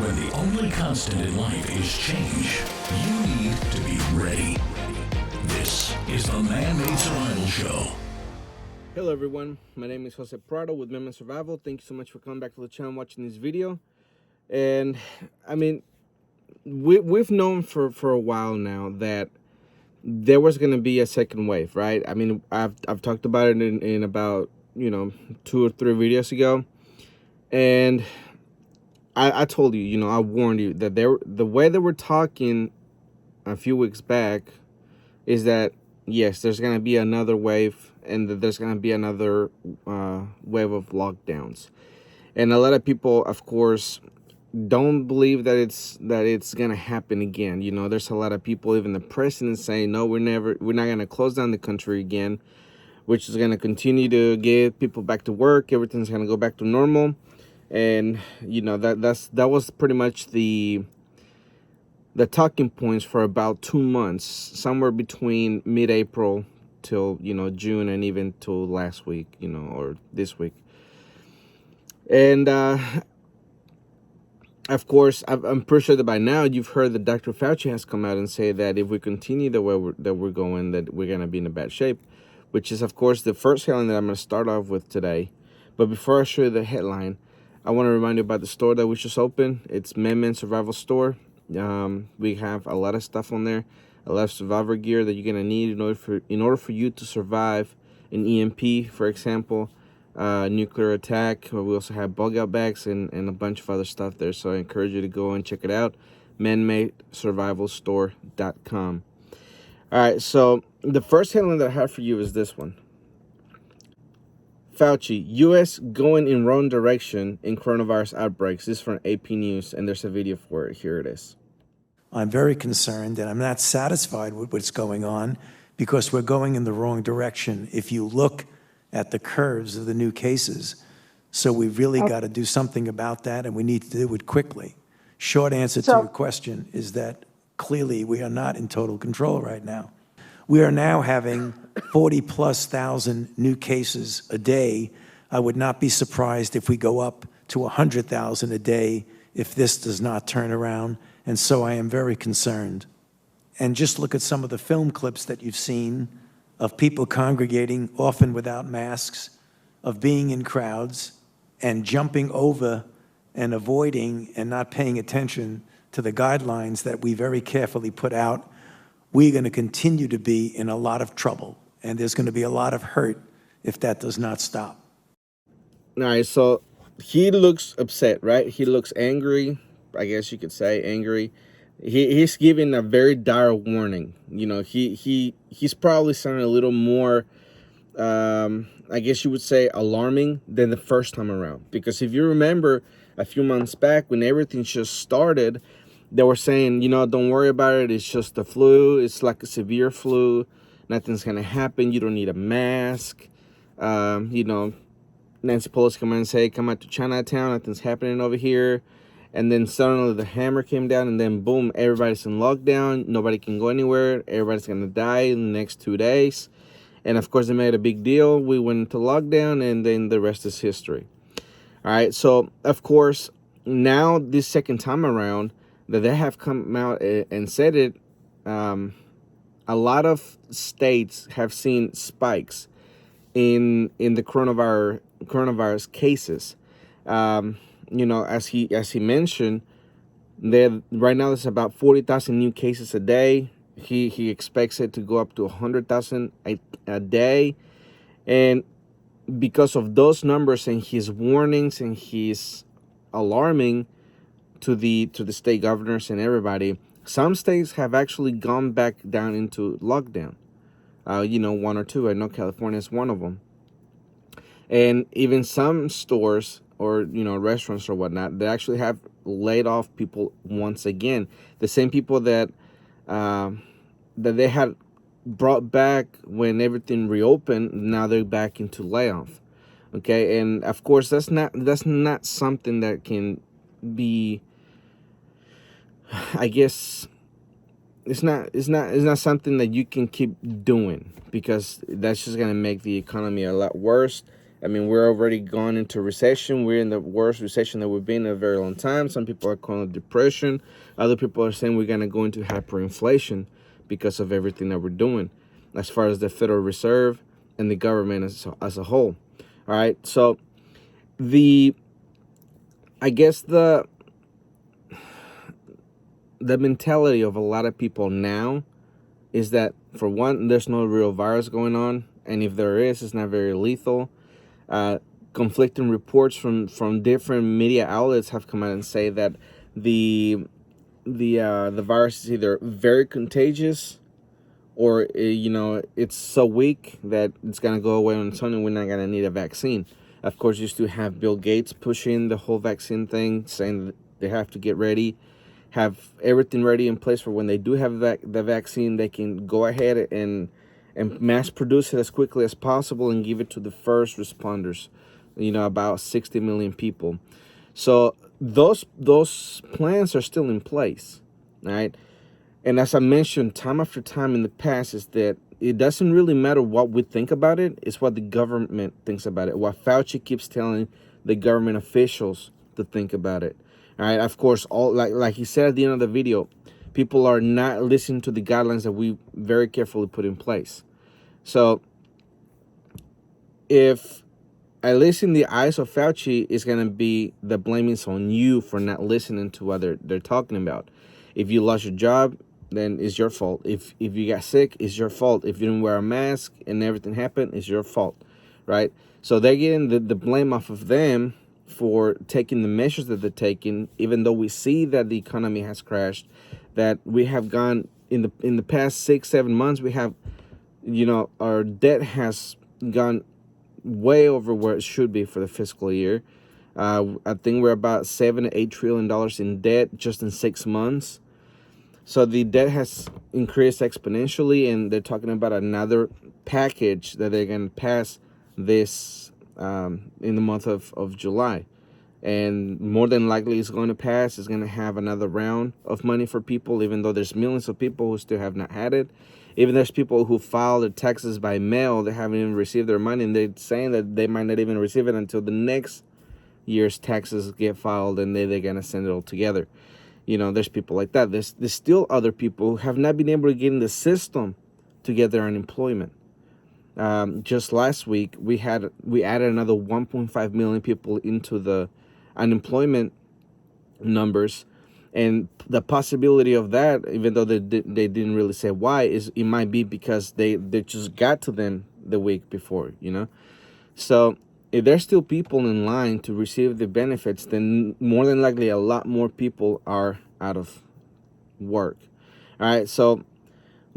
When the only constant in life is change, you need to be ready. This is the Man-Made Survival Show. Hello everyone, my name is Jose Prado with Man-Made Survival. Thank you so much for coming back to the channel and watching this video. And I mean, we've known for a while now that there was going to be a second wave, right? I mean, I've talked about it in about, 2 or 3 videos ago. And I told you, I warned you that the way that we're talking a few weeks back is that, yes, there's going to be another wave and that there's going to be another wave of lockdowns. And a lot of people, of course, don't believe that it's going to happen again. There's a lot of people, even the president, saying, no, we're not going to close down the country again, which is going to continue to get people back to work. Everything's going to go back to normal. And that was pretty much the talking points for about 2 months, somewhere between mid-April till June, and even till last week, or this week. And of course, I'm pretty sure that by now you've heard that Dr. Fauci has come out and say that if we continue the way we're going, that we're going to be in a bad shape, which is, of course, the first headline that I'm going to start off with today. But before I show you the headline, I want to remind you about the store that we just opened. It's Man-Made Survival Store. We have a lot of stuff on there, a lot of survivor gear that you're going to need in order for you to survive an EMP, for example, nuclear attack. We also have bug out bags and a bunch of other stuff there. So I encourage you to go and check it out, manmadesurvivalstore.com. All right, so the first headline that I have for you is this one. Fauci, U.S. going in wrong direction in coronavirus outbreaks. This is from AP News, and there's a video for it. Here it is. I'm very concerned, and I'm not satisfied with what's going on because we're going in the wrong direction if you look at the curves of the new cases. So we've really got to do something about that, and we need to do it quickly. Short answer to your question is that clearly we are not in total control right now. We are now having 40,000+ new cases a day. I would not be surprised if we go up to 100,000 a day if this does not turn around. And so I am very concerned. And just look at some of the film clips that you've seen of people congregating, often without masks, of being in crowds and jumping over and avoiding and not paying attention to the guidelines that we very carefully put out. We're going to continue to be in a lot of trouble, and there's going to be a lot of hurt if that does not stop. All right, so he looks upset, right? He looks angry, I guess you could say angry. He's giving a very dire warning. He's probably sounding a little more, I guess you would say, alarming than the first time around. Because if you remember a few months back when everything just started, they were saying, don't worry about it. It's just the flu. It's like a severe flu. Nothing's going to happen. You don't need a mask. Nancy Pelosi come out and say, come out to Chinatown. Nothing's happening over here. And then suddenly the hammer came down, and then boom, everybody's in lockdown. Nobody can go anywhere. Everybody's going to die in the next 2 days. And of course, they made a big deal. We went into lockdown, and then the rest is history. All right. So, of course, now this second time around that they have come out and said it, a lot of states have seen spikes in the coronavirus cases. As he mentioned, right now there's about 40,000 new cases a day. He expects it to go up to 100,000 a day, and because of those numbers and his warnings and his alarming to the state governors and everybody, some states have actually gone back down into lockdown. 1 or 2. I know California is one of them, and even some stores or restaurants or whatnot, they actually have laid off people once again. The same people that they had brought back when everything reopened, now they're back into layoff. Okay, and of course that's not something that can be, I guess, it's not something that you can keep doing, because that's just gonna make the economy a lot worse. I mean, we're already gone into recession. We're in the worst recession that we've been in a very long time. Some people are calling it depression. Other people are saying we're going to go into hyperinflation because of everything that we're doing as far as the Federal Reserve and the government as a whole. All right. So I guess the mentality of a lot of people now is that, for one, there's no real virus going on. And if there is, it's not very lethal. Conflicting reports from different media outlets have come out and say that the virus is either very contagious or it's so weak that it's gonna go away on its own and we're not gonna need a vaccine. Of course, you still have Bill Gates pushing the whole vaccine thing, saying that they have to get ready, have everything ready in place for when they do have the vaccine, they can go ahead and mass produce it as quickly as possible and give it to the first responders, about 60 million people. So those plans are still in place, right? And as I mentioned time after time in the past, is that it doesn't really matter what we think about it. It's what the government thinks about it. What Fauci keeps telling the government officials to think about it. All right. Of course, all like he said at the end of the video, people are not listening to the guidelines that we very carefully put in place. So if at least in the eyes of Fauci, is going to be the blame is on you for not listening to what they're talking about. If you lost your job, then it's your fault. If you got sick, it's your fault. If you didn't wear a mask and everything happened, it's your fault, right? So they're getting the blame off of them for taking the measures that they're taking, even though we see that the economy has crashed, that we have gone in the past 6-7 months, we have, our debt has gone way over where it should be for the fiscal year. I think we're about $7 to $8 trillion in debt just in 6 months. So the debt has increased exponentially, and they're talking about another package that they're going to pass this in the month of July. And more than likely it's going to pass. It's going to have another round of money for people, even though there's millions of people who still have not had it. Even there's people who file their taxes by mail. They haven't even received their money, and they're saying that they might not even receive it until the next year's taxes get filed, and they're going to send it all together. There's people like that. There's still other people who have not been able to get in the system to get their unemployment. Just last week, we added another 1.5 million people into the unemployment numbers, and the possibility of that, even though they didn't really say why, is it might be because they just got to them the week before. So if there's still people in line to receive the benefits, then more than likely a lot more people are out of work. All right, so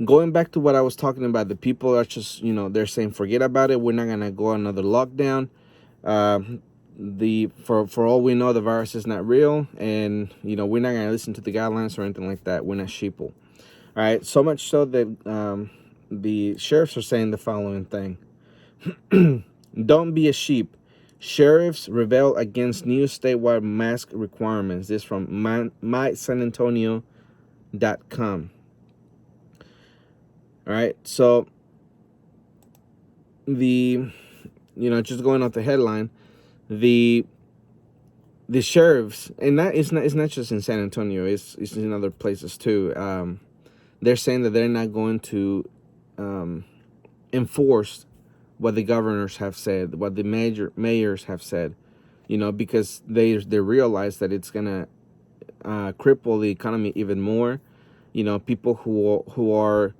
going back to what I was talking about, the people are just, they're saying forget about it. We're not gonna go another lockdown. For all we know, the virus is not real, and we're not gonna listen to the guidelines or anything like that. We're not sheeple. All right, so much so that the sheriffs are saying the following thing. Don't be a sheep. Sheriffs rebel against new statewide mask requirements. This from mysanantonio.com. All right, so just going off the headline, the sheriffs, and that it's not just in San Antonio, it's in other places too. They're saying that they're not going to enforce what the governors have said, what the mayors have said, because they realize that it's gonna cripple the economy even more. People who are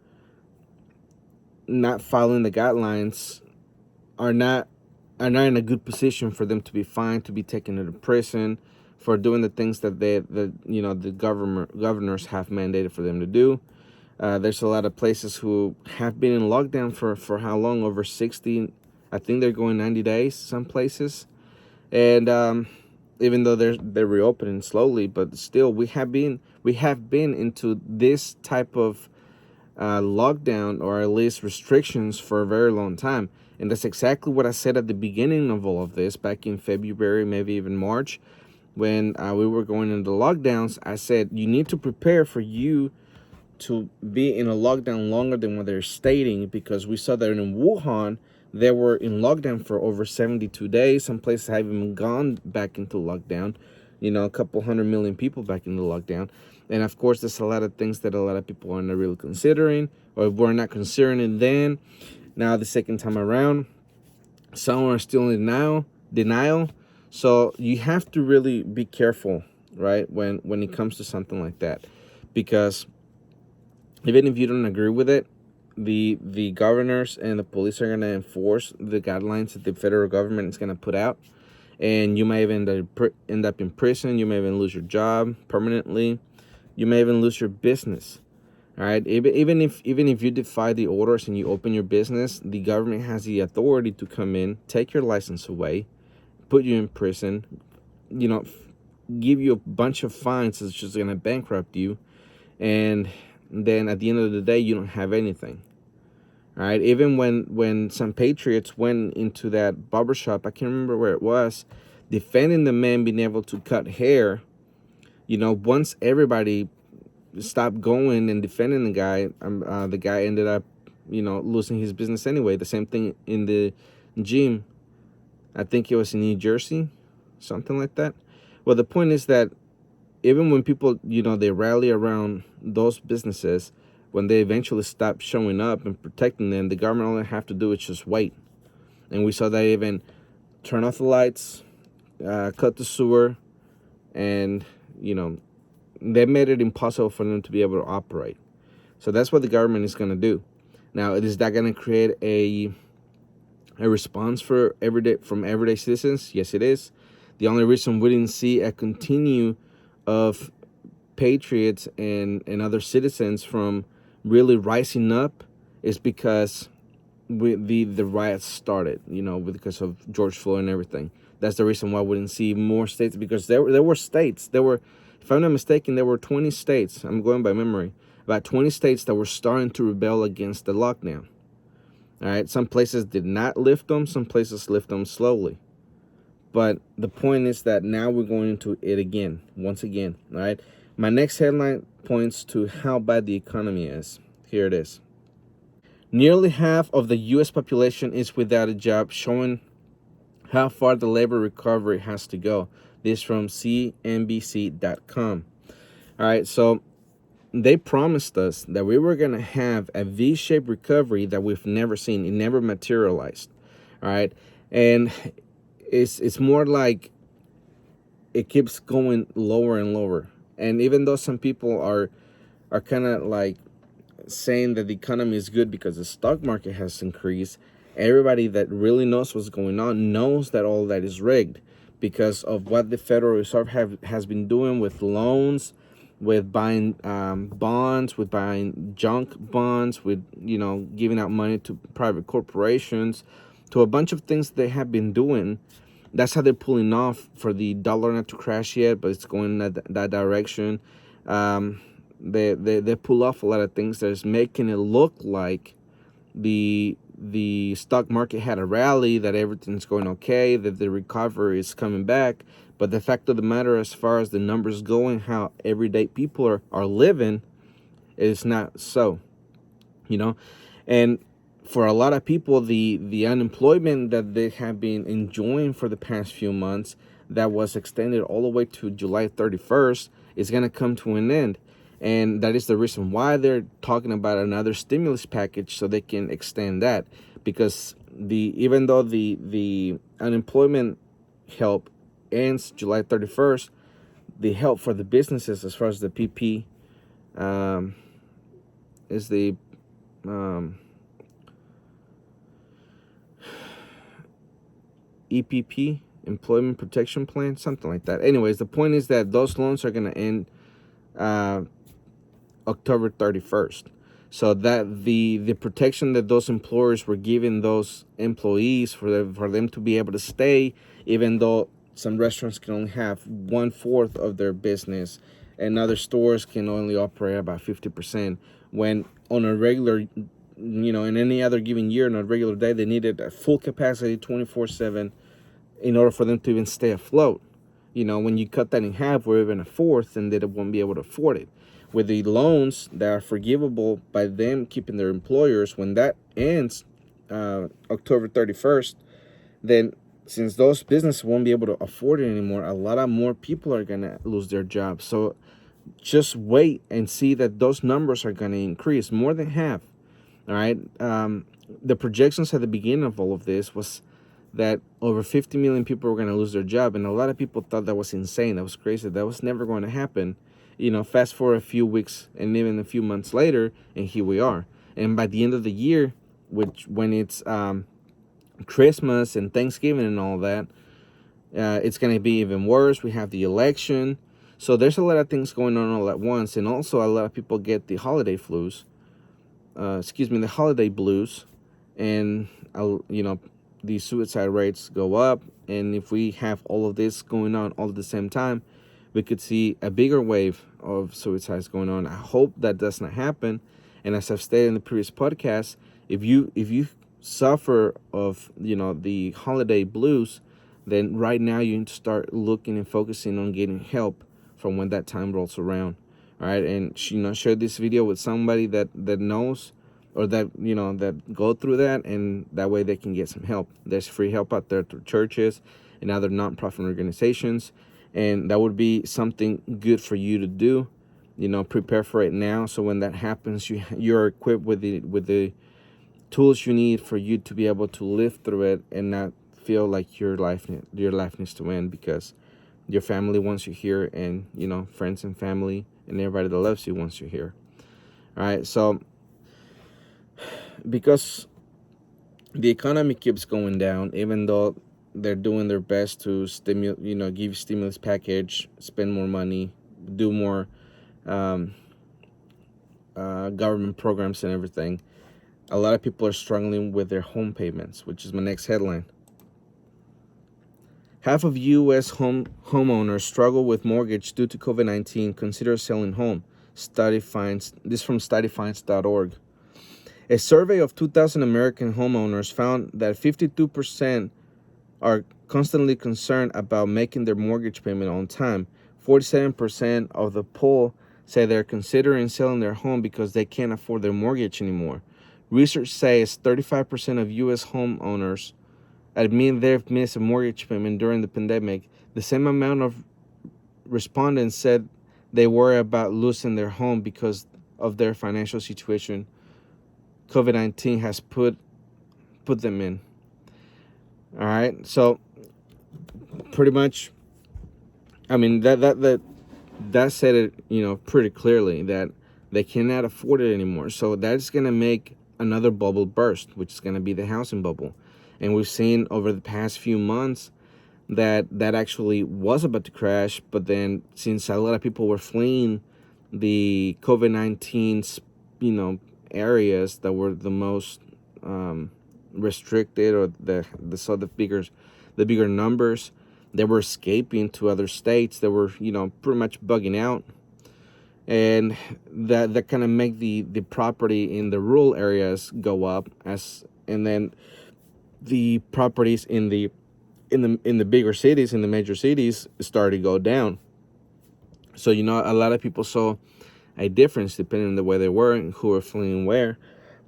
not following the guidelines are not in a good position for them to be fined, to be taken into prison for doing the things that the governors have mandated for them to do. There's a lot of places who have been in lockdown for how long? Over 60, I think they're going 90 days, some places. And even though they're reopening slowly, but still we have been into this type of lockdown, or at least restrictions, for a very long time. And that's exactly what I said at the beginning of all of this, back in February, maybe even March, when we were going into lockdowns. I said, you need to prepare for you to be in a lockdown longer than what they're stating, because we saw that in Wuhan, they were in lockdown for over 72 days. Some places have even gone back into lockdown. A couple 100 million people back into lockdown. And of course, there's a lot of things that a lot of people are not really considering, or were not considering it then. Now, the second time around, some are still in denial. So you have to really be careful, right, when it comes to something like that, because even if you don't agree with it, the governors and the police are going to enforce the guidelines that the federal government is going to put out, and you may even end up in prison. You may even lose your job permanently. You may even lose your business. All right. Even if you defy the orders and you open your business, the government has the authority to come in, take your license away, put you in prison, give you a bunch of fines that's just going to bankrupt you. And then at the end of the day, you don't have anything. All right. Even when some patriots went into that barbershop, I can't remember where it was, defending the man being able to cut hair, once everybody stopped going and defending the guy ended up, losing his business anyway. The same thing in the gym. I think it was in New Jersey, something like that. Well, the point is that even when people, they rally around those businesses, when they eventually stop showing up and protecting them, the government only have to do is just wait. And we saw that even turn off the lights, cut the sewer, and, they made it impossible for them to be able to operate. So that's what the government is going to do. Now, is that going to create a response from everyday citizens? Yes, it is. The only reason we didn't see a continue of patriots and other citizens from really rising up is because the riots started, because of George Floyd and everything. That's the reason why we didn't see more states, because there were states. If I'm not mistaken, there were 20 states. I'm going by memory. About 20 states that were starting to rebel against the lockdown. All right. Some places did not lift them. Some places lift them slowly. But the point is that now we're going into it again, once again. All right. My next headline points to how bad the economy is. Here it is. Nearly half of the U.S. population is without a job, showing how far the labor recovery has to go. This from CNBC.com. All right, so they promised us that we were going to have a V-shaped recovery that we've never seen. It never materialized. All right, and it's more like it keeps going lower and lower. And even though some people are kind of like saying that the economy is good because the stock market has increased, everybody that really knows what's going on knows that all that is rigged because of what the Federal Reserve has been doing with loans, with buying bonds, with buying junk bonds, with giving out money to private corporations, to a bunch of things they have been doing. That's how they're pulling off for the dollar not to crash yet, but it's going in that direction. They pull off a lot of things that's making it look like the stock market had a rally, that everything's going okay, that the recovery is coming back. But the fact of the matter, as far as the numbers going, how everyday people are living, is not so. And for a lot of people, the unemployment that they have been enjoying for the past few months, that was extended all the way to July 31st, is going to come to an end. And that is the reason why they're talking about another stimulus package, so they can extend that. Because even though the unemployment help ends July 31st, the help for the businesses as far as the PP is the EPP, Employment Protection Plan, something like that. Anyways, the point is that those loans are going to end October 31st. So that the protection that those employers were giving those employees for them to be able to stay, even though some restaurants can only have 1/4 of their business and other stores can only operate about 50%, when on a regular, in any other given year, on a regular day, they needed a full capacity 24/7 in order for them to even stay afloat. When you cut that in half or even a fourth, then they won't be able to afford it. With the loans that are forgivable by them keeping their employers, when that ends, October 31st, then since those businesses won't be able to afford it anymore, a lot of more people are gonna lose their jobs. So just wait and see that those numbers are gonna increase more than half. All right. The projections at the beginning of all of this was that over 50 million people were going to lose their job, and a lot of people thought that was insane. That was crazy. That was never going to happen. Fast forward a few weeks and even a few months later, and here we are. And by the end of the year, when it's Christmas and Thanksgiving and all that, it's going to be even worse. We have the election. So there's a lot of things going on all at once. And also a lot of people get the holiday flus. The holiday blues. And, the suicide rates go up. And if we have all of this going on all at the same time, we could see a bigger wave of suicides going on. I hope that does not happen. And as I've stated in the previous podcast, if you suffer of the holiday blues, then right now you need to start looking and focusing on getting help from when that time rolls around. All right, and share this video with somebody that knows, or that go through that, and that way they can get some help. There's free help out there through churches and other nonprofit organizations, and that would be something good for you to do. Prepare for it now, so when that happens, you're equipped with the tools you need for you to be able to live through it and not feel like your life needs to end because your family wants you here, and friends and family and everybody that loves you wants you here. All right, so because the economy keeps going down, even though they're doing their best to give you stimulus package, spend more money, do more government programs and everything, a lot of people are struggling with their home payments, which is my next headline. Half of U.S. homeowners struggle with mortgage due to COVID-19. Consider selling home. Study finds this from studyfinds.org. A survey of 2,000 American homeowners found that 52% are constantly concerned about making their mortgage payment on time. 47% of the poll say they're considering selling their home because they can't afford their mortgage anymore. Research says 35% of U.S. homeowners admit they've missed a mortgage payment during the pandemic. The same amount of respondents said they worry about losing their home because of their financial situation COVID-19 has put them in. All right, so pretty much, I mean that said it pretty clearly that they cannot afford it anymore. So that's gonna make another bubble burst, which is gonna be the housing bubble. And we've seen over the past few months that actually was about to crash. But then since a lot of people were fleeing the COVID-19, areas that were the most restricted, or the bigger numbers, they were escaping to other states. They were, pretty much bugging out. And that kind of make the property in the rural areas go up, and then the properties in the bigger cities, in the major cities, started to go down. So a lot of people saw a difference depending on the way they were and who were fleeing where.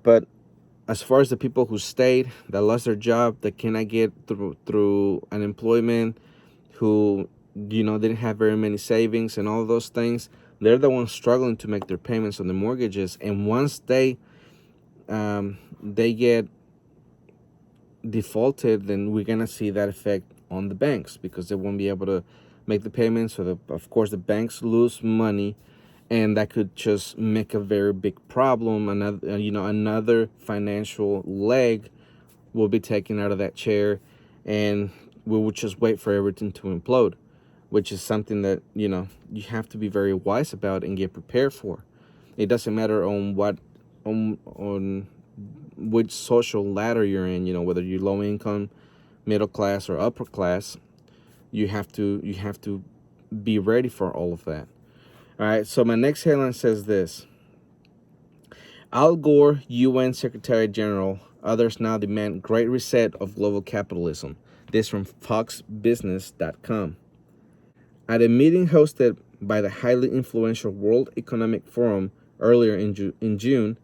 But as far as the people who stayed, that lost their job, that cannot get through unemployment, who didn't have very many savings and all of those things, they're the ones struggling to make their payments on the mortgages. And once they get defaulted, then we're gonna see that effect on the banks, because they won't be able to make the payments. So of course the banks lose money, and that could just make a very big problem. Another financial leg will be taken out of that chair, and we will just wait for everything to implode, which is something that you have to be very wise about and get prepared for. It doesn't matter on which social ladder you're in, whether you're low income, middle class, or upper class. You have to be ready for all of that. All right, so my next headline says this: Al Gore, UN Secretary General, others now demand great reset of global capitalism. This from foxbusiness.com. At a meeting hosted by the highly influential World Economic Forum earlier in June,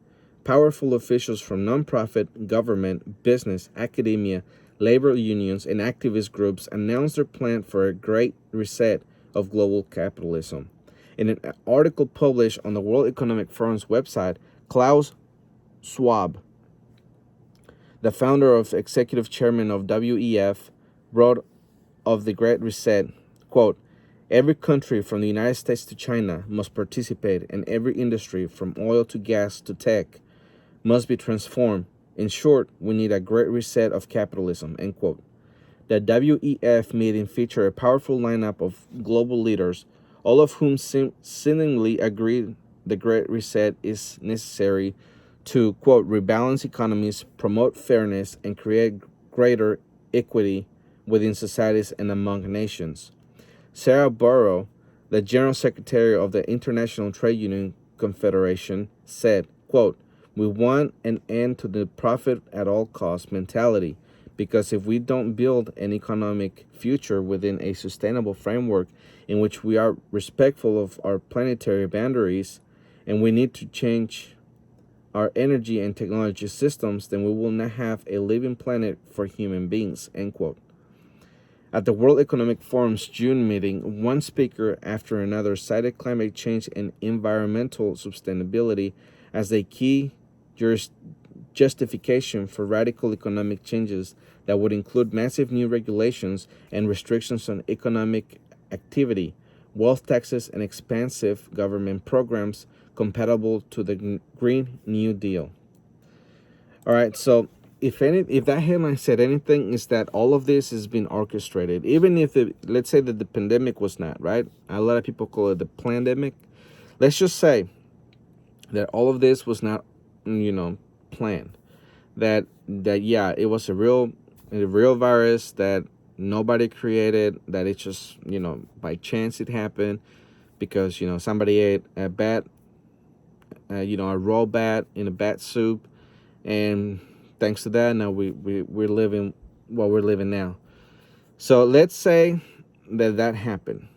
Powerful officials from nonprofit, government, business, academia, labor unions, and activist groups announced their plan for a great reset of global capitalism. In an article published on the World Economic Forum's website, Klaus Schwab, the founder of executive chairman of WEF, wrote of the Great Reset, quote, "Every country from the United States to China must participate, and every industry from oil to gas to tech must be transformed. In short, we need a great reset of capitalism," end quote. The WEF meeting featured a powerful lineup of global leaders, all of whom seemingly agreed the great reset is necessary to, quote, rebalance economies, promote fairness, and create greater equity within societies and among nations. Sarah Burrow, the General Secretary of the International Trade Union Confederation, said, quote, "We want an end to the profit at all costs mentality, because if we don't build an economic future within a sustainable framework in which we are respectful of our planetary boundaries, and we need to change our energy and technology systems, then we will not have a living planet for human beings," end quote. At the World Economic Forum's June meeting, one speaker after another cited climate change and environmental sustainability as a key justification for radical economic changes that would include massive new regulations and restrictions on economic activity, wealth taxes, and expansive government programs compatible to the Green New Deal. All right, so if that headline said anything, is that all of this has been orchestrated. Even if let's say that the pandemic was not, right? A lot of people call it the plandemic. Let's just say that all of this was not, planned. That yeah, it was a real virus that nobody created. That it just by chance it happened because somebody ate a bat, a raw bat in a bat soup, and thanks to that, now we're living what we're living now. So let's say that happened.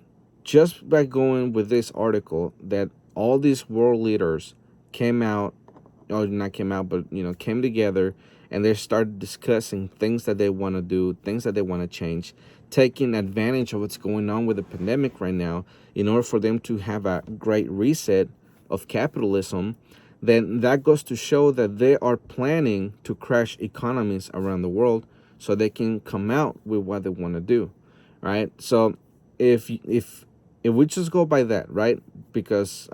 Just by going with this article, that all these world leaders came out, or not came out, but came together, and they started discussing things that they want to do, things that they want to change, taking advantage of what's going on with the pandemic right now in order for them to have a great reset of capitalism. Then that goes to show that they are planning to crash economies around the world so they can come out with what they want to do, right? So if we just go by that, right, because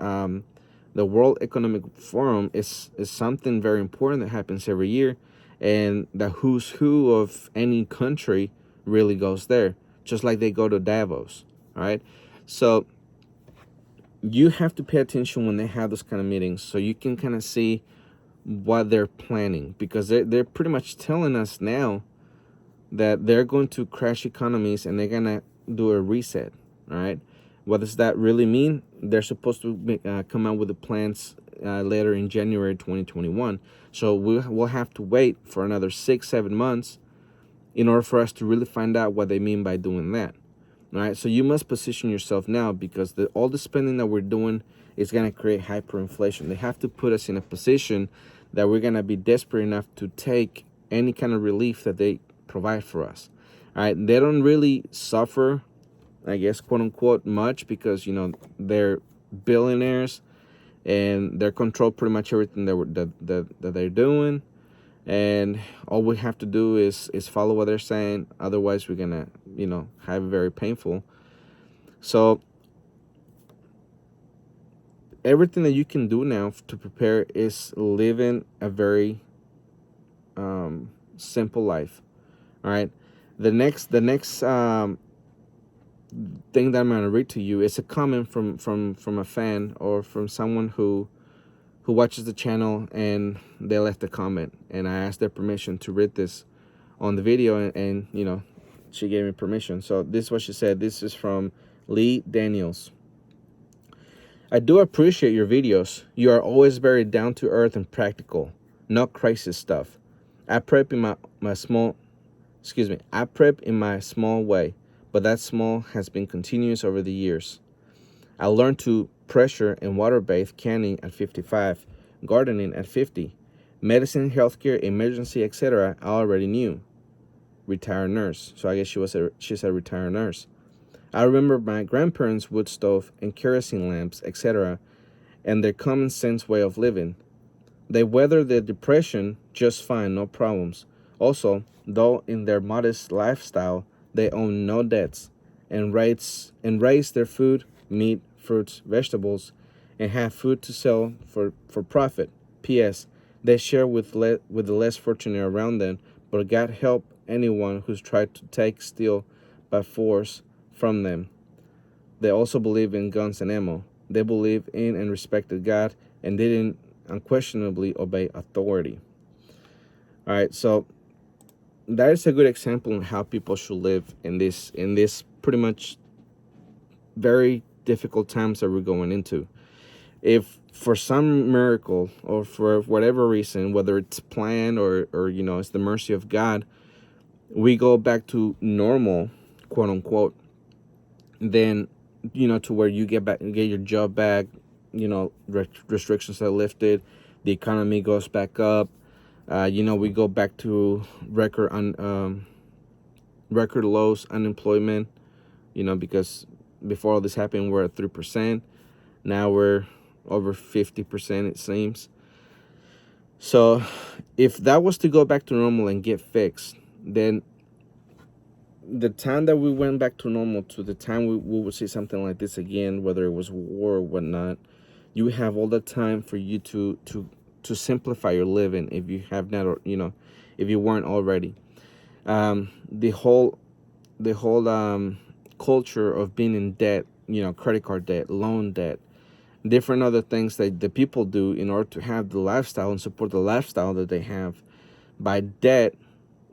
the World Economic Forum is something very important that happens every year, and the who's who of any country really goes there, just like they go to Davos, all right? So you have to pay attention when they have those kind of meetings so you can kind of see what they're planning, because they're pretty much telling us now that they're going to crash economies and they're going to do a reset, all right? What does that really mean? They're supposed to come out with the plans later in January 2021. So we'll have to wait for another 6-7 months in order for us to really find out what they mean by doing that. All right, so you must position yourself now, because all the spending that we're doing is going to create hyperinflation. They have to put us in a position that we're going to be desperate enough to take any kind of relief that they provide for us. All right, they don't really suffer, I guess, quote unquote, much, because they're billionaires and they control pretty much everything that they're doing. And all we have to do is follow what they're saying. Otherwise, we're gonna, have it very painful. So everything that you can do now to prepare is living a very simple life. All right. The next thing that I'm gonna read to you is a comment from a fan, or from someone who watches the channel, and they left a comment, and I asked their permission to read this on the video, and she gave me permission. So this is what she said. This is from Lee Daniels. "I do appreciate your videos. You are always very down to earth and practical, not crisis stuff. I prep in my small way, but that small has been continuous over the years. I learned to pressure and water bathe canning at 55, gardening at 50. Medicine, healthcare, emergency, etc. I already knew. Retired nurse. So I guess she's a retired nurse. I remember my grandparents' wood stove and kerosene lamps, etc., and their common sense way of living. They weathered the depression just fine, no problems. Also, though in their modest lifestyle, they own no debts and raise their food, meat, fruits, vegetables, and have food to sell for profit. P.S. They share with the less fortunate around them, but God help anyone who's tried to steal by force from them. They also believe in guns and ammo. They believe in and respected God, and didn't unquestionably obey authority. All right, so that is a good example of how people should live in this pretty much very difficult times that we're going into. If for some miracle or for whatever reason, whether it's planned or it's the mercy of God, we go back to normal, quote unquote, then to where you get your job back, restrictions are lifted, the economy goes back up, we go back to record lows unemployment, because before all this happened we're at 3%. Now we're over 50%, it seems. So if that was to go back to normal and get fixed, then the time that we went back to normal to the time we would see something like this again, whether it was war or whatnot, you have all the time for you to simplify your living if you have not, or if you weren't already. The whole culture of being in debt, credit card debt, loan debt, different other things that the people do in order to have the lifestyle and support the lifestyle that they have by debt,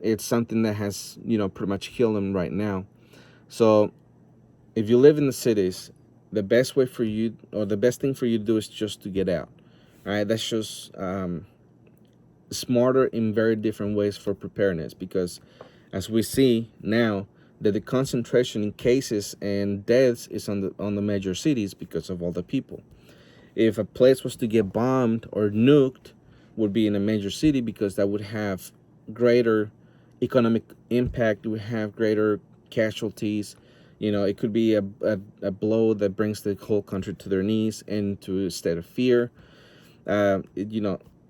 it's something that has pretty much killed them right now. So if you live in the cities, the best way for you, or the best thing for you to do, is just to get out. All right, that's just smarter in very different ways for preparedness, because as we see now that the concentration in cases and deaths is on the major cities because of all the people. If a place was to get bombed or nuked, would be in a major city, because that would have greater economic impact, it would have greater casualties. It could be a blow that brings the whole country to their knees and to a state of fear. Being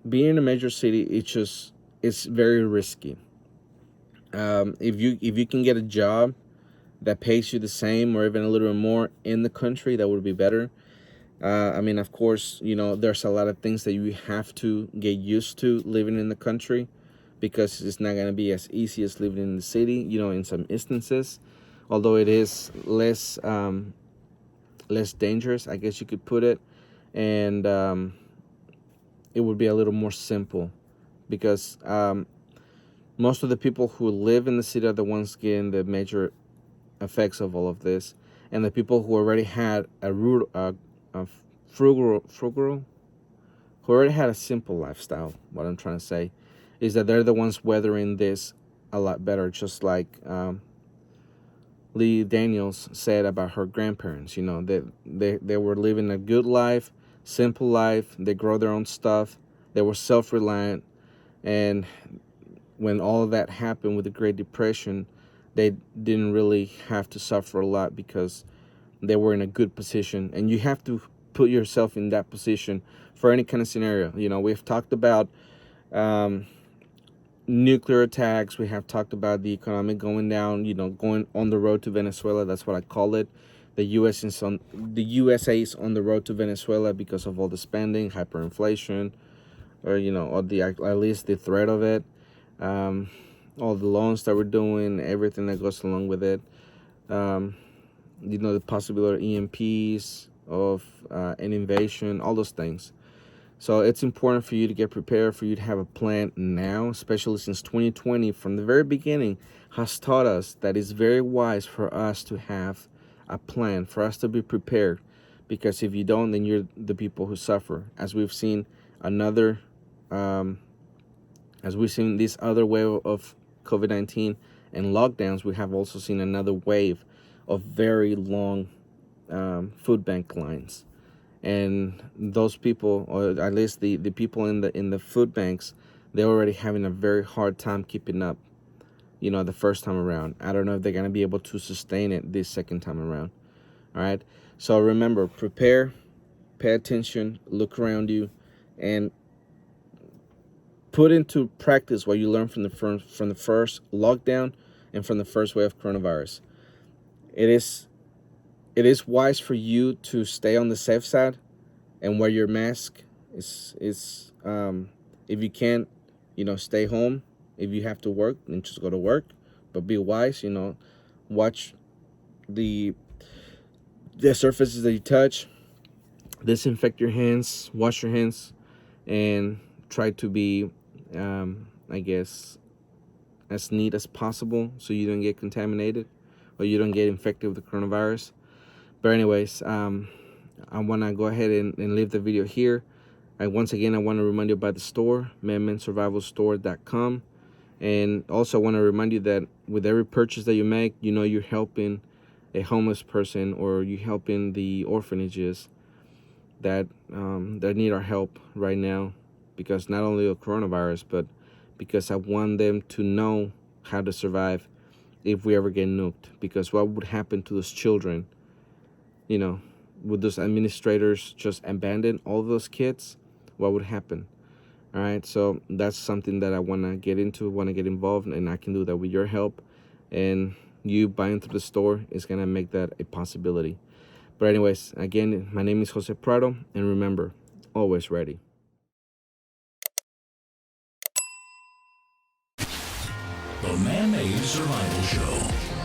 in a major city, it's very risky. If you can get a job that pays you the same or even a little bit more in the country, that would be better. Of course, there's a lot of things that you have to get used to living in the country, because it's not going to be as easy as living in the city, in some instances, although it is less dangerous, I guess you could put it. And it would be a little more simple, because most of the people who live in the city are the ones getting the major effects of all of this. And the people who already had a frugal, who already had a simple lifestyle, what I'm trying to say is that they're the ones weathering this a lot better, just like Lee Daniels said about her grandparents. They were living a good life, simple life. They grow their own stuff. They were self-reliant. And when all of that happened with the Great Depression, they didn't really have to suffer a lot, because they were in a good position. And you have to put yourself in that position for any kind of scenario. We've talked about nuclear attacks. We have talked about the economy going down, going on the road to Venezuela. That's what I call it. The USA is on the road to Venezuela because of all the spending, hyperinflation, or at least the threat of it. All the loans that we're doing, everything that goes along with it. The possibility of EMPs, of an invasion, all those things. So it's important for you to get prepared, for you to have a plan now, especially since 2020, from the very beginning, has taught us that it's very wise for us to have a plan, for us to be prepared. Because if you don't, then you're the people who suffer. As we've seen this other wave of COVID-19 and lockdowns, we have also seen another wave of very long food bank lines. And those people, or at least the people in the food banks, they're already having a very hard time keeping up, the first time around. I don't know if they're going to be able to sustain it this second time around. All right. So remember, prepare, pay attention, look around you, and put into practice what you learned from the first lockdown and from the first wave of coronavirus. It is wise for you to stay on the safe side and wear your mask. Is if you can't, stay home. If you have to work, then just go to work. But be wise. Watch the surfaces that you touch. Disinfect your hands. Wash your hands, and try to be, I guess, as neat as possible so you don't get contaminated or you don't get infected with the coronavirus. But anyways, I want to go ahead and leave the video here. Once again, I want to remind you about the store, madmansurvivalstore.com. And also I want to remind you that with every purchase that you make, you're helping a homeless person, or you're helping the orphanages that need our help right now, because not only of coronavirus, but because I want them to know how to survive if we ever get nuked. Because what would happen to those children? Would those administrators just abandon all those kids? What would happen? All right, so that's something that I want to get into, want to get involved, and I can do that with your help. And you buying through the store is going to make that a possibility. But anyways, again, my name is Jose Prado, and remember, always ready. The Man-Made Survival Show.